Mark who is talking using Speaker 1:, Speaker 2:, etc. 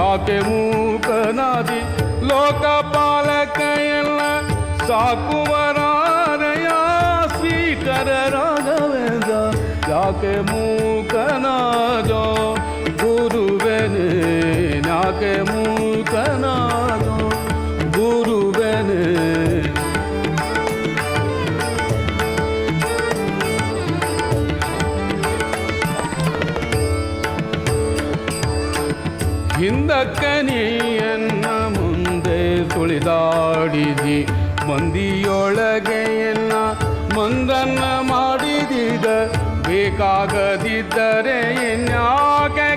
Speaker 1: ಯಾಕೆ ಮೂಕನಾದಿ ಲೋಕಪಾಲಕ ಎಲ್ಲ ಸಾಕುವರಾರಯ ಶ್ರೀಕರ ರಾಘವೇಂದ್ರ ಯಾಕೆ ಮೂಕನಾದೋ ಗುರುವೆನೆ ಯಾಕೆ ಮೂಕನಾದೋ ಗುರುವೆನೆ ಹಿಂದಕ್ಕನಿಯನ್ನ ಮುಂದೆ ಸುಳಿದಾಡಿದಿ ಮಂದಿಯೊಳಗೆ ಎಲ್ಲ ಮಂದನ್ನ ಮಾಡಿದಿದ ಬೇಕಾಗದಿದ್ದರೆ ಇನ್ಯಾಕೆ